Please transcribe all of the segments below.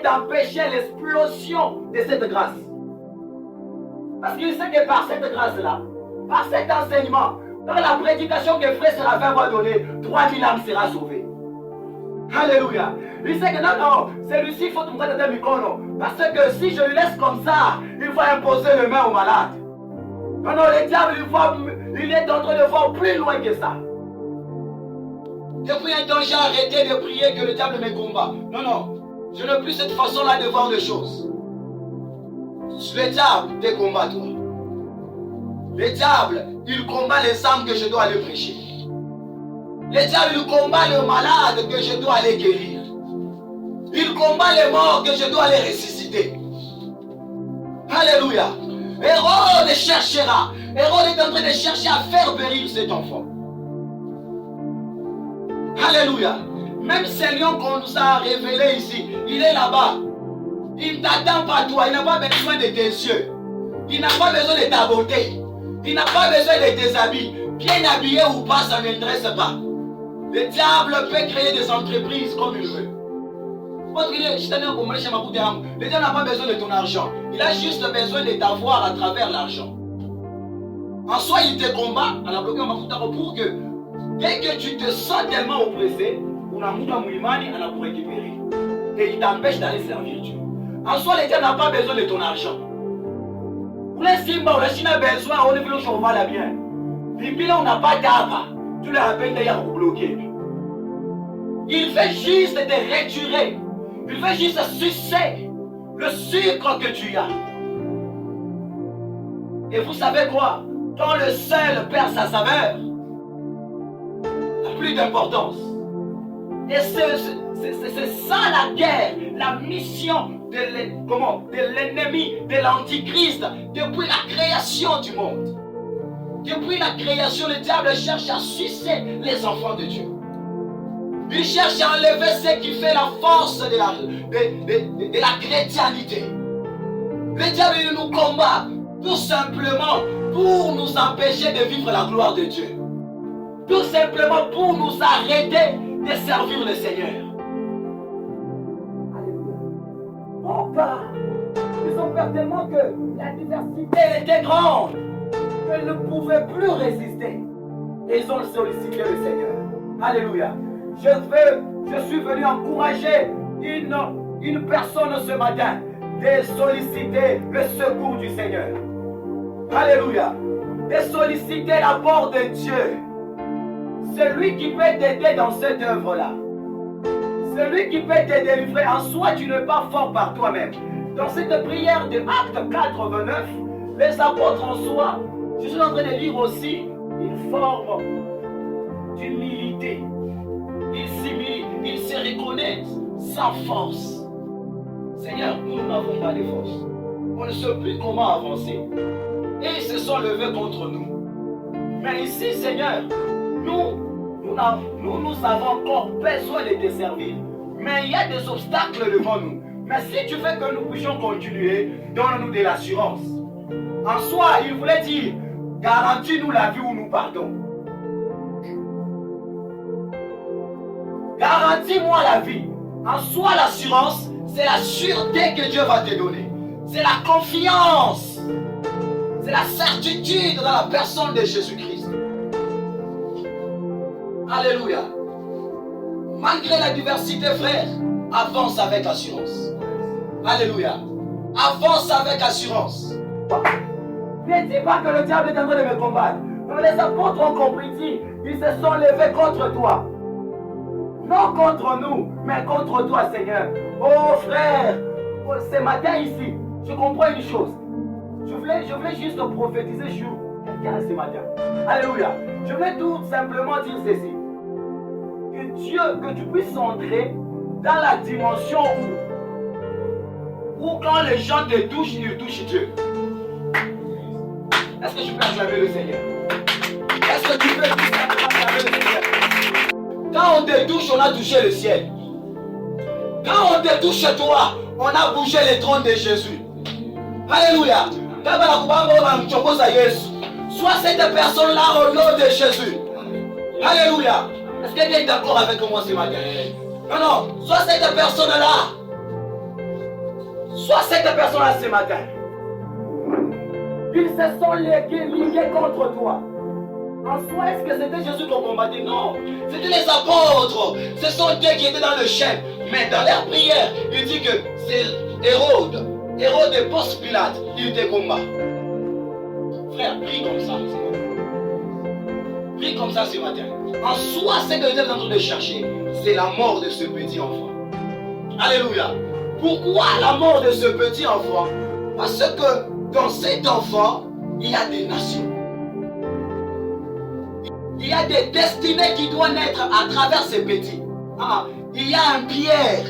d'empêcher l'explosion de cette grâce. Parce qu'il sait que par cette grâce-là, par cet enseignement, par la prédication que Frère Séraphin va donner, 3000 âmes seront sauvées. Alléluia. Il sait que non, celui-ci, il faut tomber dans le micro. Parce que si je le laisse comme ça, il va imposer les mains aux malades. Non, le diable, il est en train de voir plus loin que ça. Depuis un temps, j'ai arrêté de prier que le diable me combat. Non, je n'ai plus cette façon-là de voir les choses. Le diable te combat, toi. Le diable, il combat les âmes que je dois aller prêcher. Le diable, il combat les malades que je dois aller guérir. Il combat les morts que je dois aller ressusciter. Alléluia. Hérode cherchera. Hérode est en train de chercher à faire périr cet enfant. Alléluia. Même ce lion qu'on nous a révélé ici, il est là-bas. Il ne t'attend pas toi, il n'a pas besoin de tes yeux. Il n'a pas besoin de ta beauté. Il n'a pas besoin de tes habits. Bien habillé ou pas, ça ne l'intéresse pas. Le diable peut créer des entreprises comme il veut. Le diable n'a pas besoin de ton argent. Il a juste besoin de t'avoir à travers l'argent. En soi, il te combat pour que dès que tu te sens tellement oppressé, on a pour récupérer. Et il t'empêche d'aller servir Dieu. En soi, le diable n'a pas besoin de ton argent. Pour les Simba, on a besoin, on est venu au va la bien. Puis là, on n'a pas d'arbre. Tu le rappelles d'ailleurs pour bloquer. Il fait juste te retirer. Il fait juste sucer le sucre que tu as. Et vous savez quoi? Quand le sel perd sa saveur, n'a plus d'importance. Et c'est ça la guerre, la mission de l'ennemi, de l'antichrist, depuis la création du monde. Depuis la création, le diable cherche à sucer les enfants de Dieu. Il cherche à enlever ce qui fait la force de la chrétienté. Le diable, il nous combat tout simplement pour nous empêcher de vivre la gloire de Dieu. Tout simplement pour nous arrêter de servir le Seigneur. On part. Ils ont peur tellement que la diversité était grande. Ils ne pouvaient plus résister. Et ils ont sollicité le Seigneur. Alléluia. Je suis venu encourager une personne ce matin de solliciter le secours du Seigneur. Alléluia. De solliciter l'apport de Dieu. Celui qui peut t'aider dans cette œuvre-là. Celui qui peut te délivrer. En soi, tu n'es pas fort par toi-même. Dans cette prière de Acte 89, les apôtres en soi, je suis en train de lire aussi une forme d'humilité. Ils s'humilient, ils se reconnaissent sans force. Seigneur, nous n'avons pas de force. On ne sait plus comment avancer. Et ils se sont levés contre nous. Mais ici, Seigneur, nous avons encore besoin de te servir. Mais il y a des obstacles devant nous. Mais si tu veux que nous puissions continuer, donne-nous de l'assurance. En soi, il voulait dire, garantis-nous la vie où nous partons. Garantis-moi la vie. En soi, l'assurance, c'est la sûreté que Dieu va te donner. C'est la confiance. C'est la certitude dans la personne de Jésus-Christ. Alléluia. Malgré la diversité, frère, avance avec assurance. Alléluia. Avance avec assurance. Ne dis pas que le diable est en train de me combattre. Les apôtres ont compris, ils se sont levés contre toi. Non contre nous, mais contre toi, Seigneur. Oh frère, ce matin ici, je comprends une chose. Je voulais juste prophétiser sur quelqu'un ce matin. Alléluia. Je voulais tout simplement dire ceci. Que Dieu, que tu puisses entrer dans la dimension où quand les gens te touchent, ils touchent Dieu. Est-ce que tu peux acclamer le Seigneur? Est-ce que tu peux tout simplement acclamer le Seigneur? Quand on te touche, on a touché le ciel. Quand on te touche toi, on a bougé les trônes de Jésus. Alléluia. Sois cette personne-là au nom de Jésus. Alléluia. Est-ce que tu es d'accord avec moi ce matin? Non, sois cette personne-là. Soit cette personne-là ce matin. Ils se sont ligués contre toi. En soi, est-ce que c'était Jésus qu'on combattait? Non. C'était les apôtres. Ce sont eux qui étaient dans le chêne. Mais dans leur prière, il dit que c'est Hérode et Ponce Pilate, il te combat. Frère, prie comme ça. Prie comme ça ce matin. En soi, ce que vous êtes en train de chercher, c'est la mort de ce petit enfant. Alléluia. Pourquoi la mort de ce petit enfant? Parce que dans cet enfant, il y a des nations. Il y a des destinées qui doivent naître à travers ces petits. Il y a un Pierre.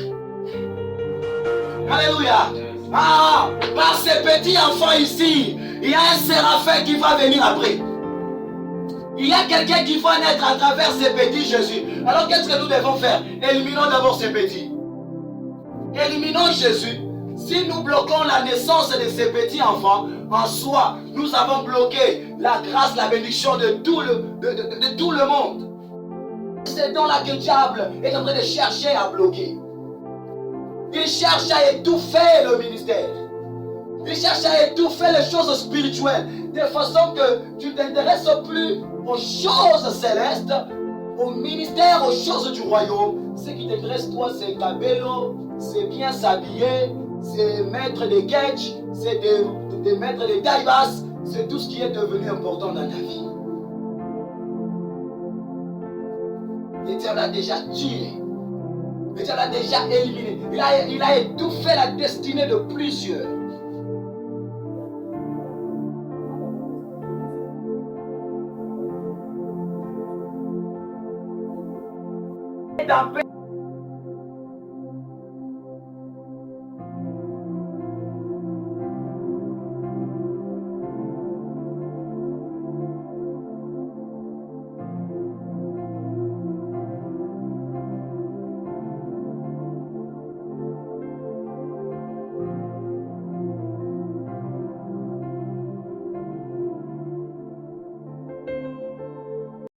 Alléluia. Par ces petits enfants ici, il y a un séraphin qui va venir après. Il y a quelqu'un qui va naître à travers ces petits Jésus. Alors qu'est-ce que nous devons faire? Éliminons d'abord ces petits. Éliminons Jésus. Si nous bloquons la naissance de ces petits enfants, en soi, nous avons bloqué la grâce, la bénédiction de tout le monde. C'est dans là que le diable est en train de chercher à bloquer. Il cherche à étouffer le ministère. Il cherche à étouffer les choses spirituelles, de façon que tu ne t'intéresses plus aux choses célestes, au ministère, aux choses du royaume. Ce qui t'intéresse, toi, c'est cabello, c'est bien s'habiller, c'est mettre des ketch, c'est de mettre des tailles basses. C'est tout ce qui est devenu important dans ta vie. L'Éternel a déjà tué. L'Éternel a déjà éliminé. Il a étouffé la destinée de plusieurs. Dans